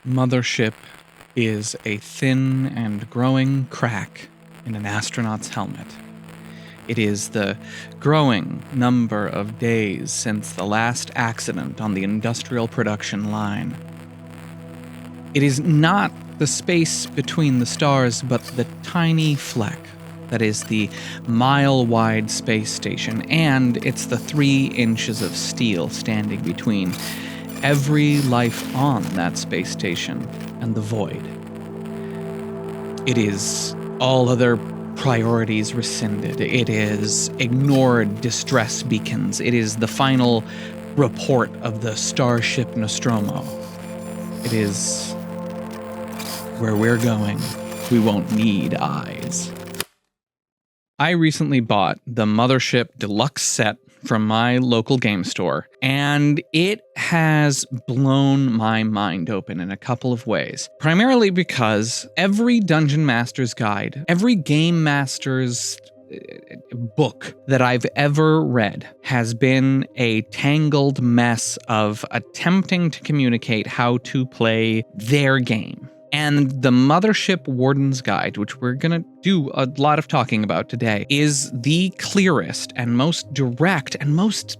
Mothership is a thin and growing crack in an astronaut's helmet. It is the growing number of days since the last accident on the industrial production line. It is not the space between the stars, but the tiny fleck that is the mile-wide space station, and it's the 3 inches of steel standing between every life on that space station and the void. It is all other priorities rescinded. It is ignored distress beacons. It is the final report of the starship Nostromo. It is where we're going. We won't need eyes. I recently bought the Mothership Deluxe set from my local game store, and it has blown my mind open in a couple of ways. Primarily because every Dungeon Master's guide, every Game Master's book that I've ever read has been a tangled mess of attempting to communicate how to play their game. And the Mothership Warden's Guide, which we're going to do a lot of talking about today, is the clearest and most direct and most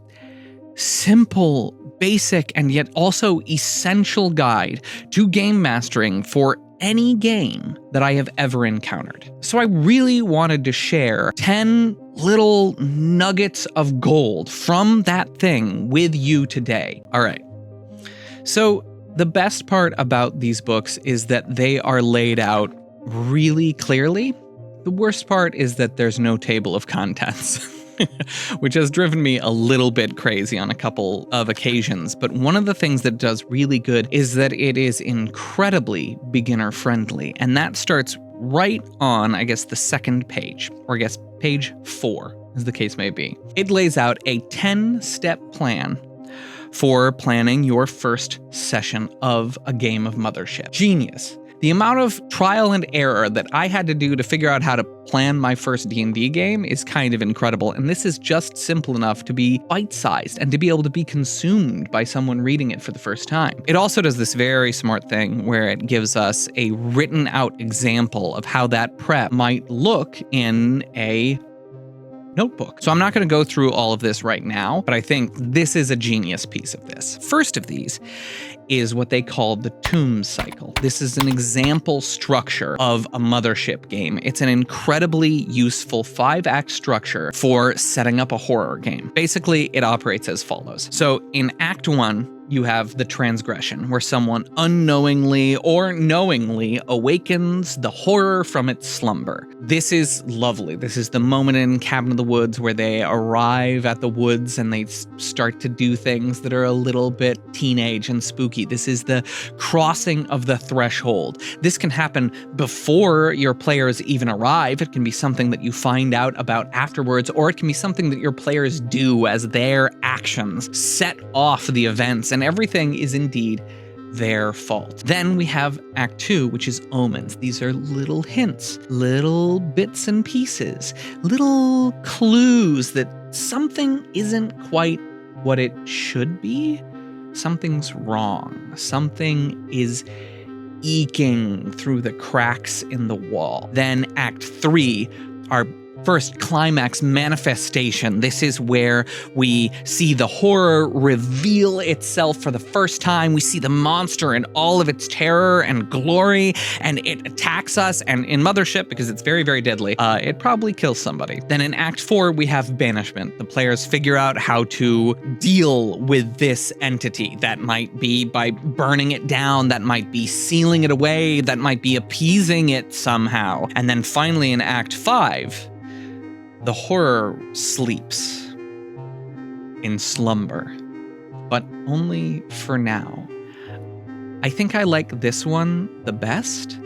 simple, basic, and yet also essential guide to game mastering for any game that I have ever encountered. So I really wanted to share 10 little nuggets of gold from that thing with you today. All right. So the best part about these books is that they are laid out really clearly. The worst part is that there's no table of contents, which has driven me a little bit crazy on a couple of occasions. But one of the things that does really good is that it is incredibly beginner friendly. And that starts right on, I guess, the second page, or I guess page 4, as the case may be. It lays out a 10-step plan for planning your first session of a game of Mothership. Genius. The amount of trial and error that I had to do to figure out how to plan my first D&D game is kind of incredible, and this is just simple enough to be bite-sized and to be able to be consumed by someone reading it for the first time. It also does this very smart thing where it gives us a written-out example of how that prep might look in a notebook. So I'm not going to go through all of this right now, but I think this is a genius piece of this. First of these is what they call the T.O.M.B.S cycle. This is an example structure of a Mothership game. It's an incredibly useful 5-act structure for setting up a horror game. Basically, it operates as follows. So in Act 1, you have the transgression, where someone unknowingly or knowingly awakens the horror from its slumber. This is lovely. This is the moment in Cabin in the Woods where they arrive at the woods and they start to do things that are a little bit teenage and spooky. This is the crossing of the threshold. This can happen before your players even arrive. It can be something that you find out about afterwards, or it can be something that your players do as their actions set off the events, and everything is indeed their fault. Then we have Act 2, which is omens. These are little hints, little bits and pieces, little clues that something isn't quite what it should be. Something's wrong. Something is eking through the cracks in the wall. Then Act 3, our first climax manifestation. This is where we see the horror reveal itself for the first time. We see the monster in all of its terror and glory, and it attacks us. And in Mothership, because it's very, very deadly, it probably kills somebody. Then in Act 4, we have banishment. The players figure out how to deal with this entity. That might be by burning it down. That might be sealing it away. That might be appeasing it somehow. And then finally in Act 5, the horror sleeps in slumber, but only for now. I think I like this one the best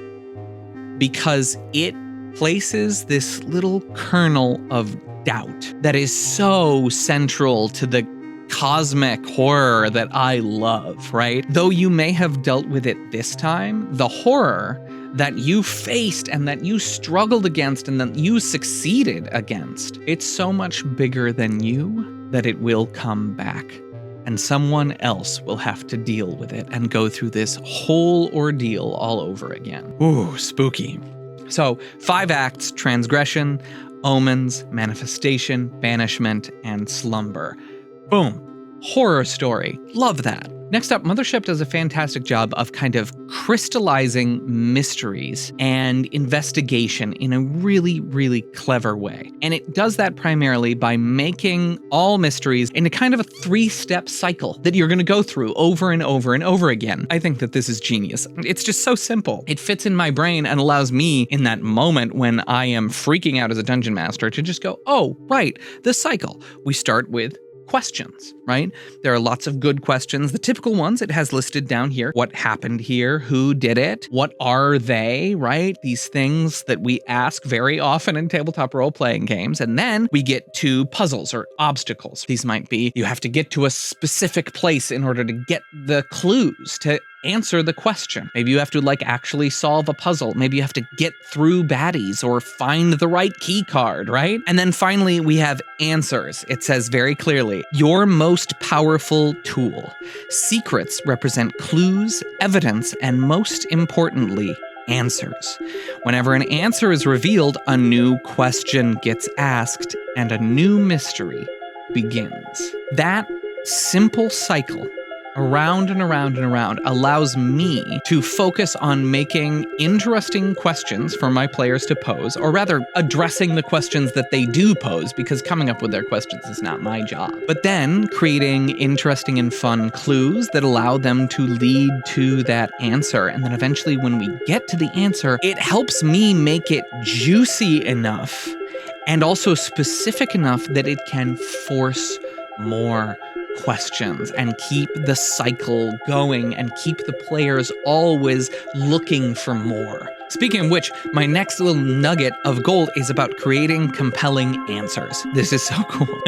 because it places this little kernel of doubt that is so central to the cosmic horror that I love, right? Though you may have dealt with it this time, the horror that you faced and that you struggled against and that you succeeded against, it's so much bigger than you that it will come back and someone else will have to deal with it and go through this whole ordeal all over again. Ooh, spooky. So 5 acts: transgression, omens, manifestation, banishment, and slumber. Boom. Horror story. Love that. Next up, Mothership does a fantastic job of kind of crystallizing mysteries and investigation in a really, really clever way. And it does that primarily by making all mysteries into kind of a 3-step cycle that you're going to go through over and over and over again. I think that this is genius. It's just so simple. It fits in my brain and allows me in that moment when I am freaking out as a dungeon master to just go, oh, right, the cycle. We start with questions, right? There are lots of good questions. The typical ones it has listed down here. What happened here? Who did it? What are they, right? These things that we ask very often in tabletop role-playing games. And then we get to puzzles or obstacles. These might be, you have to get to a specific place in order to get the clues to answer the question. Maybe you have to actually solve a puzzle. Maybe you have to get through baddies or find the right key card, right? And then finally, we have answers. It says very clearly, your most powerful tool. Secrets represent clues, evidence, and most importantly, answers. Whenever an answer is revealed, a new question gets asked and a new mystery begins. That simple cycle around and around and around allows me to focus on making interesting questions for my players to pose, or rather addressing the questions that they do pose, because coming up with their questions is not my job. But then creating interesting and fun clues that allow them to lead to that answer. And then eventually when we get to the answer, it helps me make it juicy enough and also specific enough that it can force more questions and keep the cycle going and keep the players always looking for more. Speaking of which, my next little nugget of gold is about creating compelling answers. This is so cool.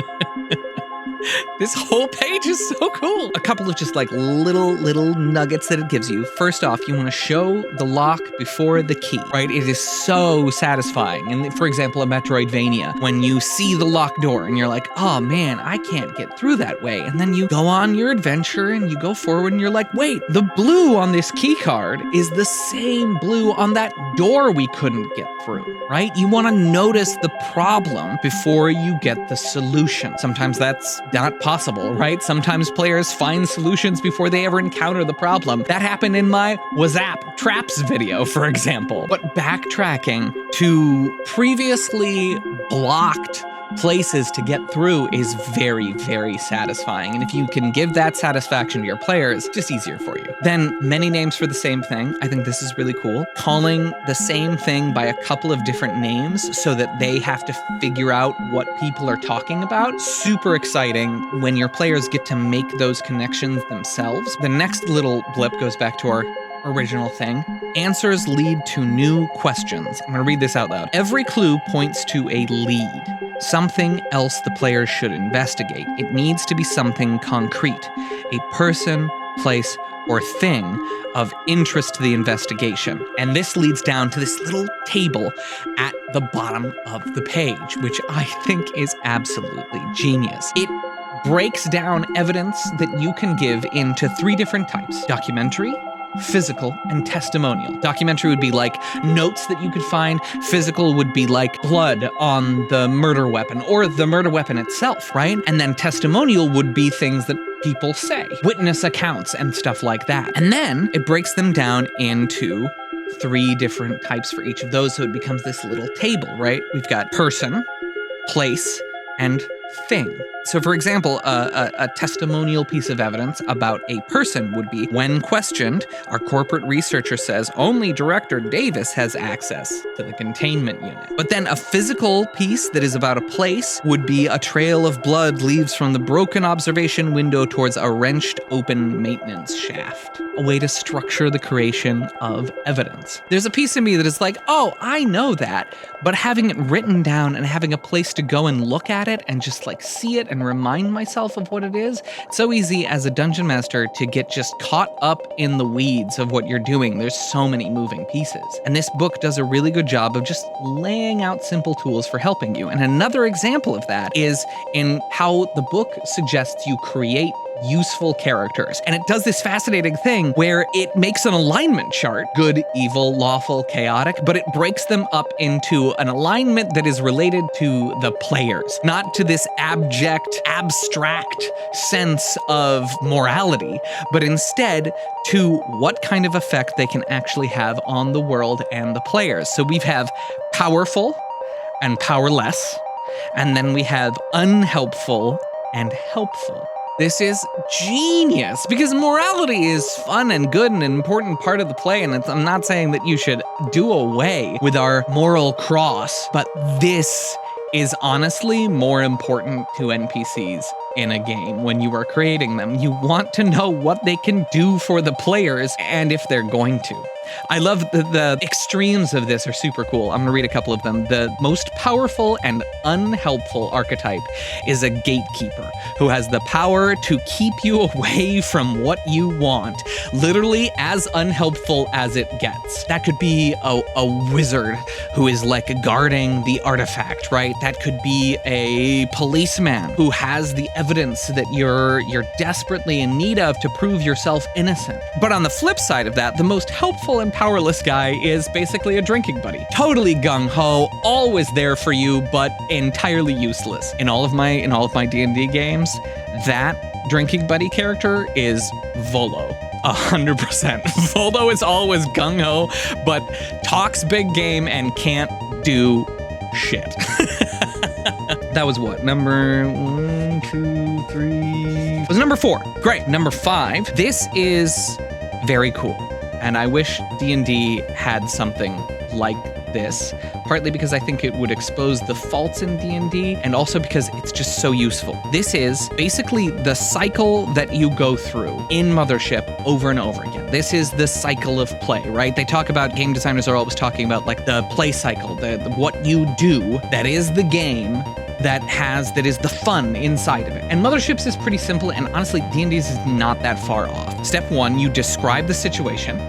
This whole page is so cool. A couple of just little nuggets that it gives you. First off, you want to show the lock before the key, right? It is so satisfying. And for example, a Metroidvania, when you see the locked door and you're like, oh man, I can't get through that way. And then you go on your adventure and you go forward and you're like, wait, the blue on this key card is the same blue on that door we couldn't get through, right? You want to notice the problem before you get the solution. Sometimes that's not possible, right? Sometimes players find solutions before they ever encounter the problem. That happened in my WhatsApp traps video, for example. But backtracking to previously blocked places to get through is very, very satisfying. And if you can give that satisfaction to your players, it's just easier for you. Then many names for the same thing. I think this is really cool. Calling the same thing by a couple of different names so that they have to figure out what people are talking about. Super exciting when your players get to make those connections themselves. The next little blip goes back to our original thing. Answers lead to new questions. I'm going to read this out loud. Every clue points to a lead, something else the players should investigate. It needs to be something concrete, a person, place, or thing of interest to the investigation. And this leads down to this little table at the bottom of the page, which I think is absolutely genius. It breaks down evidence that you can give into 3 different types: documentary, physical, and testimonial. Documentary would be like notes that you could find. Physical would be like blood on the murder weapon or the murder weapon itself, right? And then testimonial would be things that people say, witness accounts and stuff like that. And then it breaks them down into 3 different types for each of those. So it becomes this little table, right? We've got person, place, and thing. So for example, a testimonial piece of evidence about a person would be, when questioned, our corporate researcher says only Director Davis has access to the containment unit. But then a physical piece that is about a place would be, a trail of blood leaves from the broken observation window towards a wrenched open maintenance shaft. A way to structure the creation of evidence. There's a piece of me that is like, oh, I know that, but having it written down and having a place to go and look at it and just see it and remind myself of what it is. It's so easy as a dungeon master to get just caught up in the weeds of what you're doing. There's so many moving pieces. And this book does a really good job of just laying out simple tools for helping you. And another example of that is in how the book suggests you create useful characters. And it does this fascinating thing where it makes an alignment chart, good, evil, lawful, chaotic, but it breaks them up into an alignment that is related to the players, not to this abstract sense of morality, but instead to what kind of effect they can actually have on the world and the players. So we have powerful and powerless, and then we have unhelpful and helpful. This is genius because morality is fun and good and an important part of the play. And I'm not saying that you should do away with our moral cross, but this is honestly more important to NPCs in a game when you are creating them. You want to know what they can do for the players and if they're going to. I love the extremes of this are super cool. I'm gonna read a couple of them. The most powerful and unhelpful archetype is a gatekeeper who has the power to keep you away from what you want, literally as unhelpful as it gets. That could be a wizard who is like guarding the artifact, right? That could be a policeman who has the evidence that you're desperately in need of to prove yourself innocent. But on the flip side of that, the most helpful and powerless guy is basically a drinking buddy. Totally gung-ho, always there for you, but entirely useless. In all of my D&D games, that drinking buddy character is Volo. 100%. Volo is always gung-ho, but talks big game and can't do shit. That was what? Number 1, 2, 3. It was number 4. Great. Number 5. This is very cool. And I wish D&D had something like this, partly because I think it would expose the faults in D&D, and also because it's just so useful. This is basically the cycle that you go through in Mothership over and over again. This is the cycle of play, right? They talk about, game designers are always talking about like the play cycle, the what you do that is the game that is the fun inside of it. And Motherships is pretty simple, and honestly, D&D's is not that far off. Step 1, you describe the situation.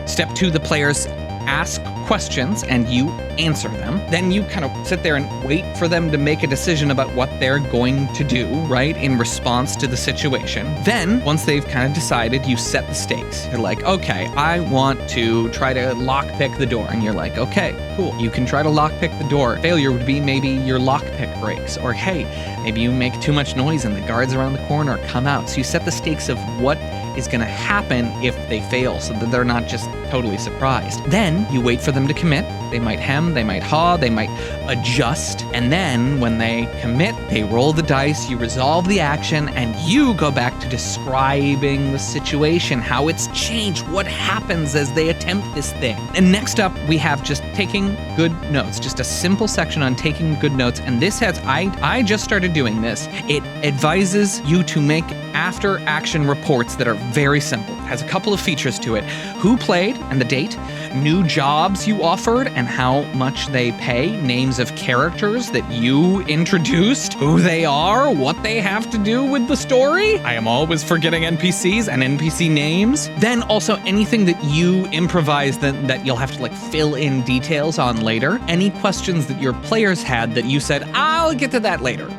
Step 2, the players ask questions and you answer them. Then you kind of sit there and wait for them to make a decision about what they're going to do, right, in response to the situation. Then, once they've kind of decided, you set the stakes. You're like, okay, I want to try to lockpick the door. And you're like, okay, cool. You can try to lockpick the door. Failure would be maybe your lockpick breaks. Or hey, maybe you make too much noise and the guards around the corner come out. So you set the stakes of what is going to happen if they fail so that they're not just totally surprised. Then you wait for them to commit. They might hem, they might haw, they might adjust. And then when they commit, they roll the dice, you resolve the action, and you go back to describing the situation, how it's changed, what happens as they attempt this thing. And next up, we have just taking good notes, just a simple section on taking good notes. And this has, I just started doing this. It advises you to make after action reports that are very simple. It has a couple of features to it. Who played and the date, new jobs you offered and how much they pay, names of characters that you introduced, who they are, what they have to do with the story. I am always forgetting NPCs and NPC names. Then also anything that you improvised that you'll have to like fill in details on later. Any questions that your players had that you said, I'll get to that later.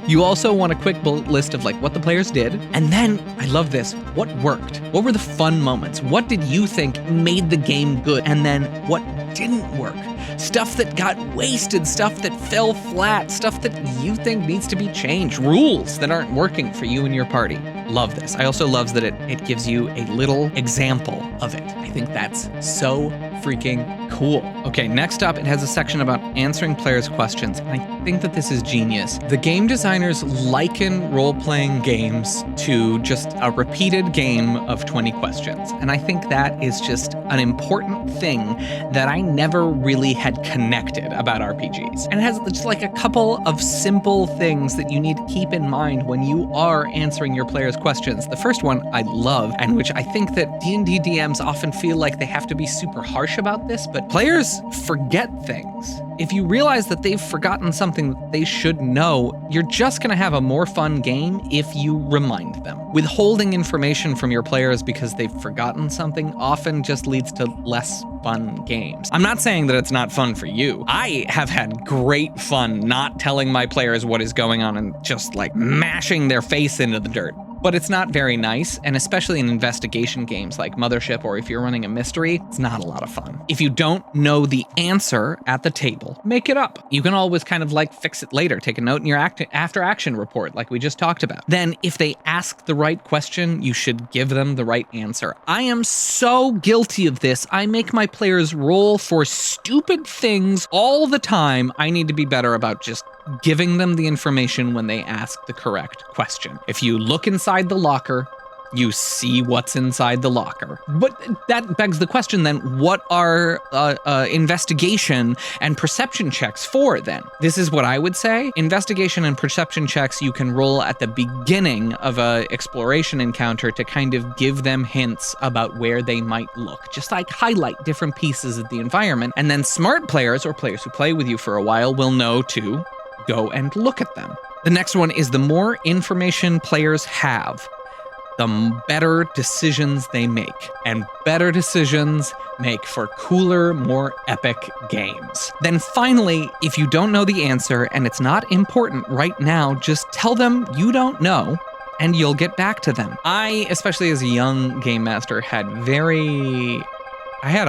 You also want a quick bullet list of like what the players did. And then, I love this, what worked? What were the fun moments? What did you think made the game good? And then what didn't work? Stuff that got wasted, stuff that fell flat, stuff that you think needs to be changed, rules that aren't working for you and your party. Love this. I also love that it gives you a little example of it. I think that's so freaking cool. Okay, next up, it has a section about answering players' questions, and I think that this is genius. The game designers liken role-playing games to just a repeated game of 20 questions, and I think that is just an important thing that I never really had connected about RPGs. And it has just like a couple of simple things that you need to keep in mind when you are answering your players' questions. The first one I love, and which I think that D&D DMs often feel like they have to be super harsh about this, but players forget things. If you realize that they've forgotten something that they should know, you're just going to have a more fun game if you remind them. Withholding information from your players because they've forgotten something often just leads to less fun games. I'm not saying that it's not fun for you. I have had great fun not telling my players what is going on and just like mashing their face into the dirt. but it's not very nice, and especially in investigation games like Mothership, or if you're running a mystery, it's not a lot of fun. If you don't know the answer at the table, make it up. You can always kind of like fix it later, take a note in your after action report like we just talked about. Then if they ask the right question, you should give them the right answer. I am so guilty of this. I make my players roll for stupid things all the time. I need to be better about just giving them the information when they ask the correct question. If you look inside the locker, you see what's inside the locker. But that begs the question then, what are investigation and perception checks for then? This is what I would say. Investigation and perception checks you can roll at the beginning of a exploration encounter to kind of give them hints about where they might look. Just like highlight different pieces of the environment. And then smart players, or players who play with you for a while, will know to go and look at them. The next one is the more information players have, the better decisions they make. And better decisions make for cooler, more epic games. Then finally, if you don't know the answer and it's not important right now, just tell them you don't know and you'll get back to them. I, especially as a young game master, had a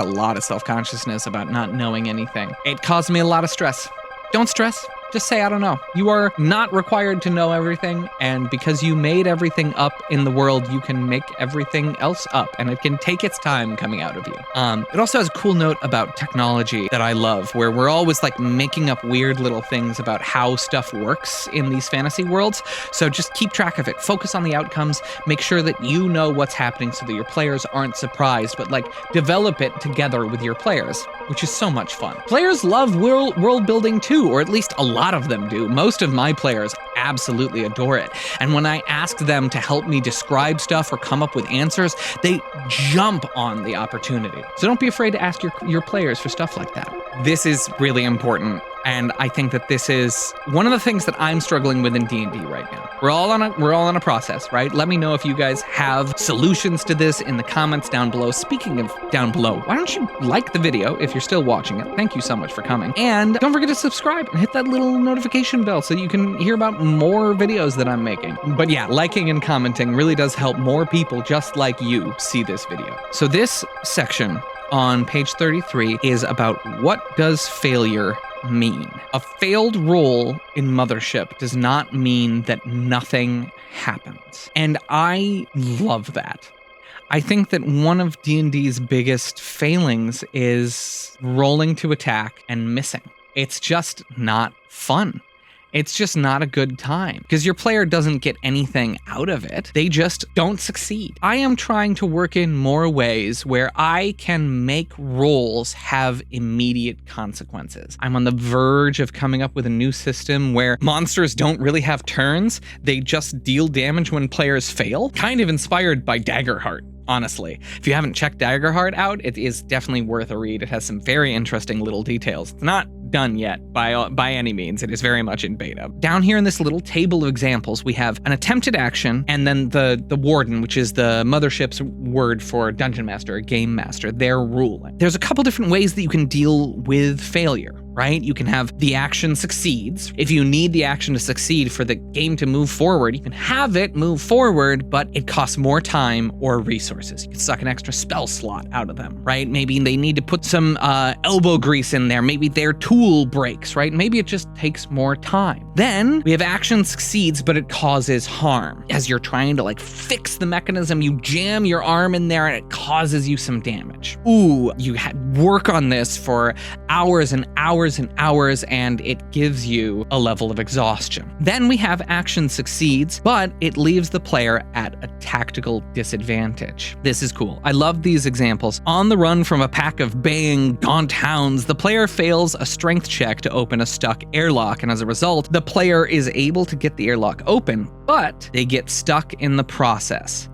lot of self-consciousness about not knowing anything. It caused me a lot of stress. Don't stress. Just say, I don't know. You are not required to know everything, and because you made everything up in the world, you can make everything else up, and it can take its time coming out of you. It also has a cool note about technology that I love, where we're always like making up weird little things about how stuff works in these fantasy worlds. So just keep track of it. Focus on the outcomes. Make sure that you know what's happening so that your players aren't surprised, but like develop it together with your players, which is so much fun. Players love world building too, or at least a lot of them do. Most of my players absolutely adore it. And when I ask them to help me describe stuff or come up with answers, they jump on the opportunity. So don't be afraid to ask your players for stuff like that. This is really important. And I think that this is one of the things that I'm struggling with in D&D right now. We're all on a process, right? Let me know if you guys have solutions to this in the comments down below. Speaking of down below, why don't you like the video if you're still watching it? Thank you so much for coming. And don't forget to subscribe and hit that little notification bell so you can hear about more videos that I'm making. But yeah, liking and commenting really does help more people just like you see this video. So this section on page 33 is about what does failure mean. A failed roll in Mothership does not mean that nothing happens. And I love that. I think that one of D&D's biggest failings is rolling to attack and missing. It's just not fun. It's just not a good time because your player doesn't get anything out of it. They just don't succeed. I am trying to work in more ways where I can make rolls have immediate consequences. I'm on the verge of coming up with a new system where monsters don't really have turns. They just deal damage when players fail. Kind of inspired by Daggerheart. Honestly, if you haven't checked Daggerheart out, it is definitely worth a read. It has some very interesting little details. It's not done yet by any means. It is very much in beta. Down here in this little table of examples, we have an attempted action and then the warden, which is the Mothership's word for dungeon master or game master, their ruling. There's a couple different ways that you can deal with failure, right? You can have the action succeeds. If you need the action to succeed for the game to move forward, you can have it move forward, but it costs more time or resources. You can suck an extra spell slot out of them, right? Maybe they need to put some elbow grease in there. Maybe their tool breaks, right? Maybe it just takes more time. Then we have action succeeds, but it causes harm. As you're trying to like fix the mechanism, you jam your arm in there and it causes you some damage. Ooh, you had work on this for hours and hours and hours, and it gives you a level of exhaustion. Then we have action succeeds, but it leaves the player at a tactical disadvantage. This is cool. I love these examples. On the run from a pack of baying gaunt hounds, the player fails a strength check to open a stuck airlock, and as a result, the player is able to get the airlock open, but they get stuck in the process.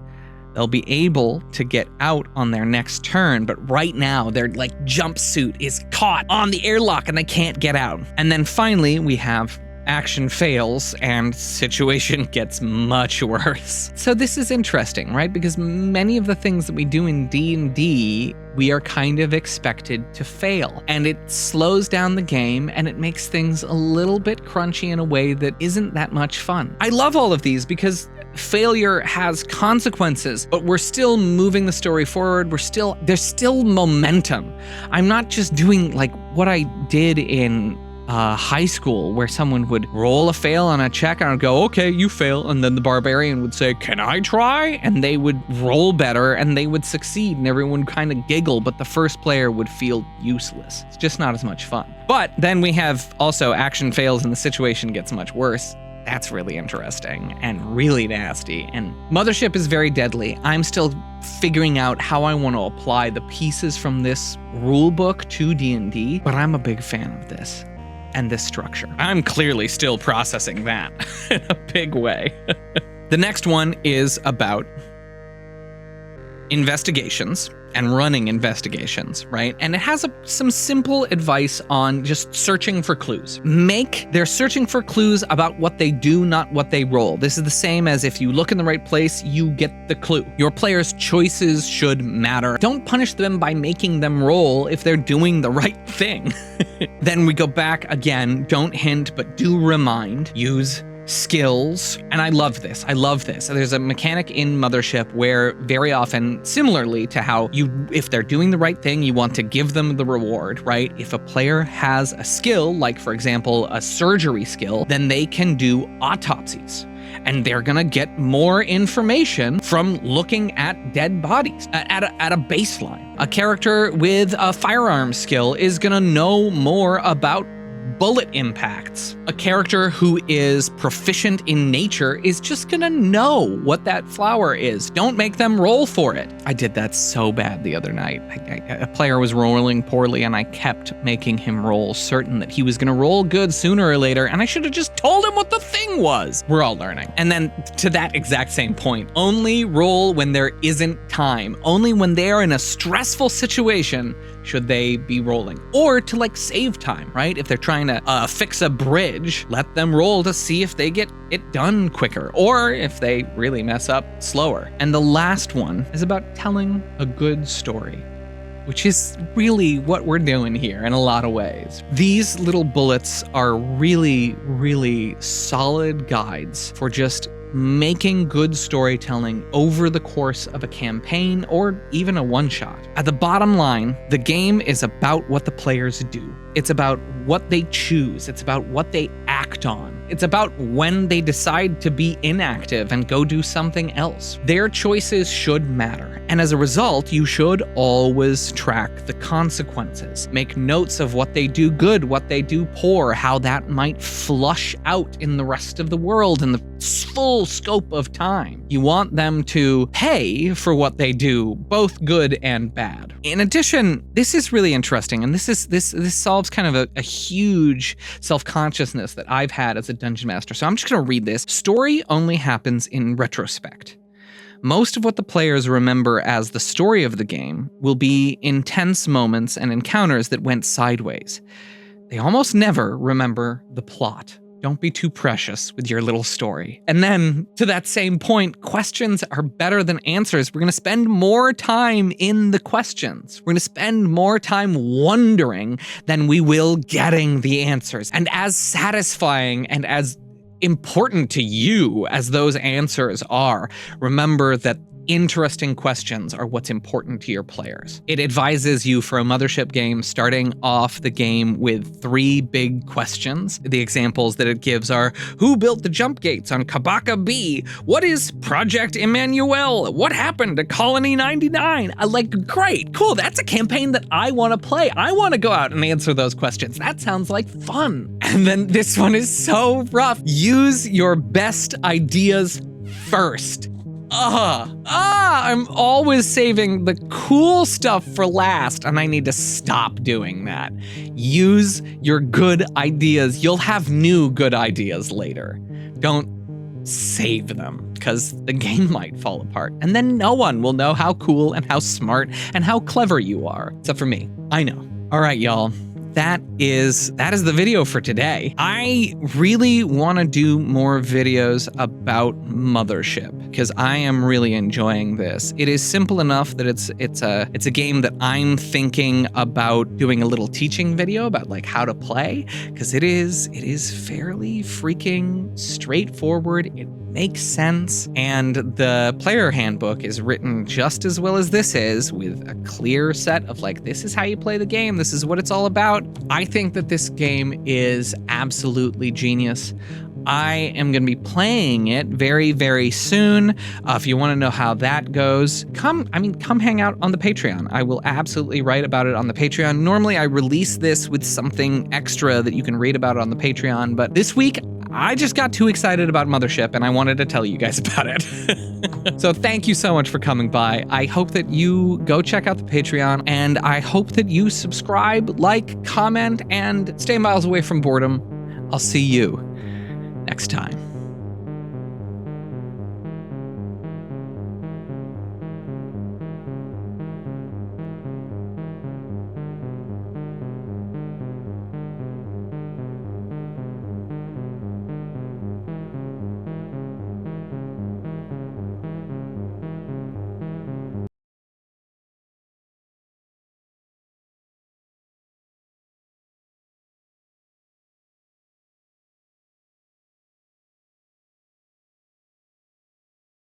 They'll be able to get out on their next turn, but right now their like jumpsuit is caught on the airlock and they can't get out. And then finally, we have action fails and situation gets much worse. So this is interesting, right? Because many of the things that we do in D&D, we are kind of expected to fail. And it slows down the game and it makes things a little bit crunchy in a way that isn't that much fun. I love all of these because failure has consequences, but we're still moving the story forward. There's still momentum. I'm not just doing like what I did in high school, where someone would roll a fail on a check and I'd go, okay, you fail. And then the barbarian would say, can I try? And they would roll better and they would succeed and everyone would kind of giggle, but the first player would feel useless. It's just not as much fun. But then we have also action fails and the situation gets much worse. That's really interesting and really nasty. And Mothership is very deadly. I'm still figuring out how I want to apply the pieces from this rule book to D&D, but I'm a big fan of this and this structure. I'm clearly still processing that in a big way. The next one is about investigations and running investigations, right? And it has some simple advice on just searching for clues. They're searching for clues about what they do, not what they roll. This is the same as if you look in the right place, you get the clue. Your players' choices should matter. Don't punish them by making them roll if they're doing the right thing. Then we go back again, don't hint, but do remind, use skills. And I love this. There's a mechanic in Mothership where very often, similarly to how if they're doing the right thing, you want to give them the reward, right? If a player has a skill, like for example, a surgery skill, then they can do autopsies. And they're gonna get more information from looking at dead bodies at a baseline. A character with a firearms skill is gonna know more about bullet impacts. A character who is proficient in nature is just gonna know what that flower is. Don't make them roll for it. I did that so bad the other night. A player was rolling poorly and I kept making him roll, certain that he was gonna roll good sooner or later, and I should have just told him what the thing was. We're all learning. And then to that exact same point, only roll when there isn't time. Only when they are in a stressful situation should they be rolling. Or to like save time, right? If they're trying to fix a bridge, let them roll to see if they get it done quicker, or if they really mess up, slower. And the last one is about telling a good story, which is really what we're doing here in a lot of ways. These little bullets are really, really solid guides for just making good storytelling over the course of a campaign or even a one-shot. At the bottom line, the game is about what the players do. It's about what they choose. It's about what they act on. It's about when they decide to be inactive and go do something else. Their choices should matter. And as a result, you should always track the consequences. Make notes of what they do good, what they do poor, how that might flush out in the rest of the world in the full scope of time. You want them to pay for what they do, both good and bad. In addition, this is really interesting, and this solves kind of a huge self-consciousness that I've had as a dungeon master. So I'm just going to read this. Story only happens in retrospect. Most of what the players remember as the story of the game will be intense moments and encounters that went sideways. They almost never remember the plot. Don't be too precious with your little story. And then, to that same point, questions are better than answers. We're going to spend more time in the questions. We're going to spend more time wondering than we will getting the answers. And as satisfying and as important to you as those answers are, remember that interesting questions are what's important to your players. It advises you for a Mothership game starting off the game with 3 big questions. The examples that it gives are, who built the jump gates on Kabaka B? What is Project Emmanuel? What happened to Colony 99? Great, cool, that's a campaign that I want to play. I want to go out and answer those questions. That sounds like fun. And then this one is so rough. Use your best ideas first. I'm always saving the cool stuff for last, and I need to stop doing that. Use your good ideas. You'll have new good ideas later. Don't save them, because the game might fall apart, and then no one will know how cool and how smart and how clever you are, except for me. I know. All right, y'all. That is the video for today. I really want to do more videos about Mothership because I am really enjoying this. It is simple enough that it's a game that I'm thinking about doing a little teaching video about like how to play, because it is fairly freaking straightforward. It makes sense. And the player handbook is written just as well as this is, with a clear set of like, this is how you play the game, this is what it's all about. I think that this game is absolutely genius. I am going to be playing it very, very soon. If you want to know how that goes, come hang out on the Patreon. I will absolutely write about it on the Patreon. Normally, I release this with something extra that you can read about on the Patreon, but this week, I just got too excited about Mothership and I wanted to tell you guys about it. So thank you so much for coming by. I hope that you go check out the Patreon, and I hope that you subscribe, like, comment, and stay miles away from boredom. I'll see you next time.